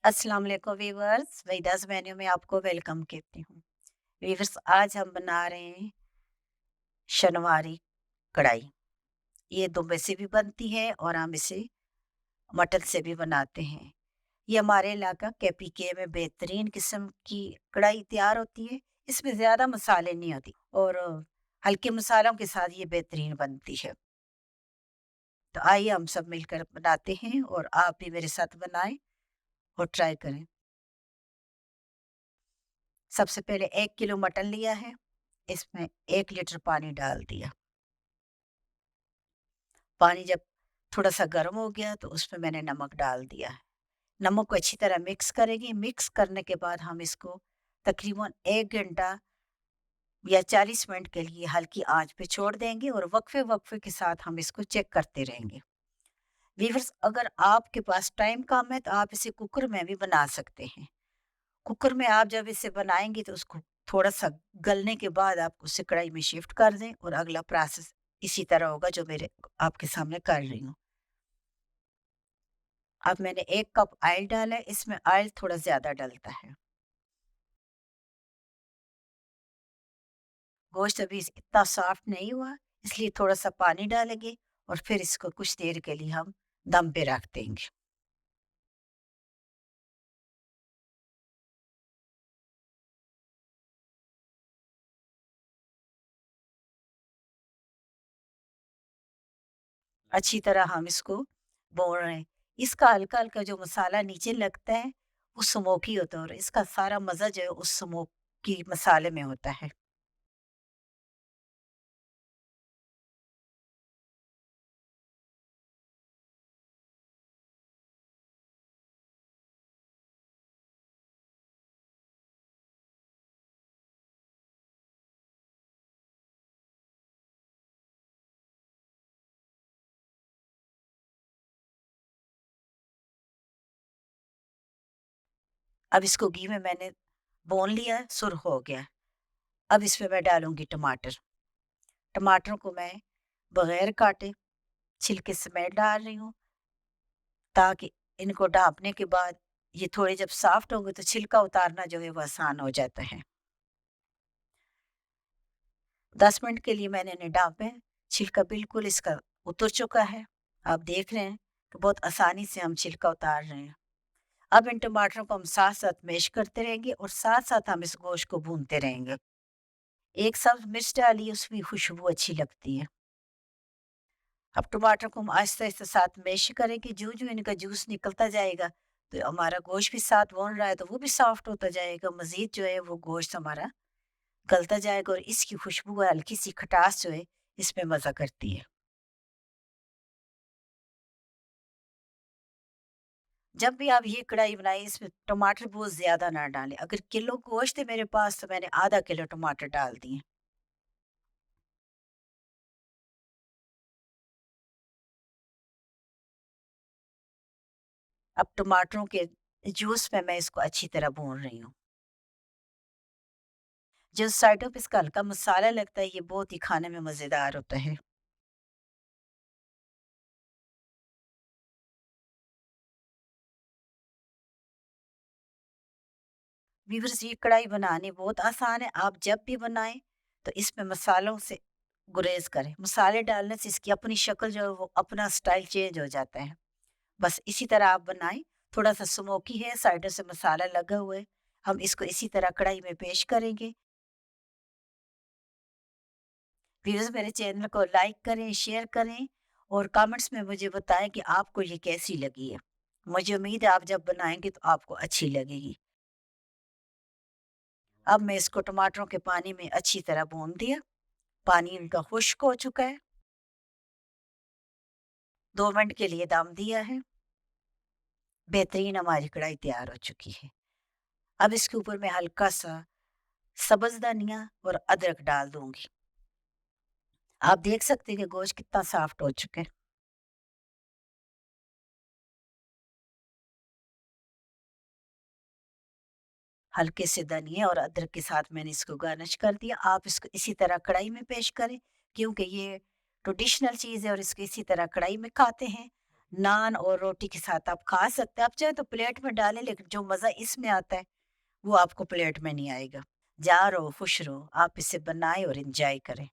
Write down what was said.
अस्सलाम वालेकुम viewers, वहीदास menu में आपको वेलकम कहती हूँ। वीवर्स, आज हम बना रहे हैं शनवारी कढ़ाई। ये दुम्बे से भी बनती है और हम इसे मटन से भी बनाते हैं। ये हमारे इलाका केपीके में बेहतरीन किस्म की कढ़ाई तैयार होती है। इसमें ज़्यादा मसाले नहीं होती और हल्के मसालों के साथ ये बेहतरीन बनती है। तो आइए हम सब मिलकर बनाते हैं और आप भी मेरे साथ बनाएं और ट्राई करें। सबसे पहले 1 किलो मटन लिया है। इसमें 1 लीटर पानी डाल दिया। पानी जब थोड़ा-सा गर्म हो गया तो उसमें मैंने नमक डाल दिया है। नमक को अच्छी तरह मिक्स करेंगे। मिक्स करने के बाद हम इसको तकरीबन 1 घंटा या 40 मिनट के लिए हल्की आँच पे छोड़ देंगे और वक्फे-वक्फे के साथ हम इसको चेक करते रहेंगे। व्यूअर्स, अगर आपके पास टाइम कम है तो आप इसे कुकर में भी बना सकते हैं। कुकर में आप जब इसे बनाएँगे तो उसको थोड़ा-सा गलने के बाद आप उसे कढ़ाई में शिफ्ट कर दें और अगला प्रोसेस इसी तरह होगा जो मेरे आपके सामने कर रही हूँ। अब मैंने 1 कप ऑयल डाला है, इसमें ऑयल थोड़ा ज़्यादा डलता है। गोश्त अभी इतना सॉफ्ट नहीं हुआ, इसलिए थोड़ा-सा पानी डालेंगे और फिर इसको कुछ देर के लिए हम दम पे रख देंगे। अच्छी तरह हम इसको भून रहे हैं। इसका हल्का-हल्का जो मसाला नीचे लगता है, वो स्मोकी होता है और इसका सारा मज़ा जो है उस स्मोकी मसाले में होता है। अब इसको घी में मैंने भून लिया है, सुर्ख हो गया है। अब इसमें मैं डालूँगी टमाटर। टमाटर को मैं बगैर काटे छिलके समेत डाल रही हूँ, ताकि इनको ढाँपने के बाद ये थोड़े जब सॉफ्ट होंगे तो छिलका उतारना जो है वो आसान हो जाता है। 10 मिनट के लिए मैंने इन्हें ढाँपे, छिलका बिल्कुल इसका उतर चुका है। आप देख रहे हैं कि बहुत आसानी से हम छिलका उतार रहे हैं। अब इन टमाटरों को हम साथ-साथ मैश करते रहेंगे और साथ-साथ हम इस गोश्त को भूनते रहेंगे। एक सब्ज़ मिर्च डालिए, उसकी खुशबू अच्छी लगती है। अब टमाटर को हम आहिस्ता-आहिस्ता साथ मैश करेंगे, जो-जो इनका जूस निकलता जाएगा, तो हमारा गोश्त भी साथ भून रहा है, तो वो भी सॉफ्ट होता जाएगा। मज़ीद जो है वो गोश्त हमारा गलता जाएगा और इसकी खुशबू और हल्की-सी खटास जो है, इसमें मज़ा करती है। जब भी आप ये कढ़ाई बनाएँ, इसमें टमाटर बहुत ज़्यादा ना डालें। अगर किलो गोश्त है मेरे पास, तो मैंने आधा किलो टमाटर डाल दिए। अब टमाटरों के जूस में मैं इसको अच्छी तरह भून रही हूँ। जो साइडों पे इसका हल्का मसाला लगता है, ये बहुत ही खाने में मज़ेदार होता है। व्यूअर्स, ये कढ़ाई बनानी बहुत आसान है। आप जब भी बनाएँ तो इसमें मसालों से गुरेज़ करें। मसाले डालने से इसकी अपनी शक्ल जो है वो अपना स्टाइल चेंज हो जाता है। बस इसी तरह आप बनाएँ। थोड़ा-सा स्मोकी है, साइडों से मसाला लगा हुआ है। हम इसको इसी तरह कढ़ाई में पेश करेंगे। व्यूअर्स, मेरे चैनल को लाइक करें, शेयर करें और कमेंट्स में मुझे बताएँ कि आपको ये कैसी लगी है। मुझे उम्मीद है आप जब बनाएँगे तो आपको अच्छी लगेगी। अब मैं इसको टमाटरों के पानी में अच्छी तरह भून दिया। पानी इनका खुश्क हो चुका है। 2 मिनट के लिए दम दिया है। बेहतरीन हमारी कढ़ाई तैयार हो चुकी है। अब इसके ऊपर मैं हल्का-सा सब्ज़ धनिया और अदरक डाल दूँगी। आप देख सकते हैं कि गोश्त कितना सॉफ्ट हो चुका है। हल्के से धनिया और अदरक के साथ मैंने इसको गार्निश कर दिया। आप इसको इसी तरह कढ़ाई में पेश करें, क्योंकि ये ट्रेडिशनल चीज़ है और इसको इसी तरह कढ़ाई में खाते हैं। नान और रोटी के साथ आप खा सकते हैं। आप चाहे तो प्लेट में डालें, लेकिन जो मज़ा इसमें आता है, वो आपको प्लेट में नहीं आएगा। जा रहो, खुश रहो, आप इसे बनाएँ और एन्जॉय करें।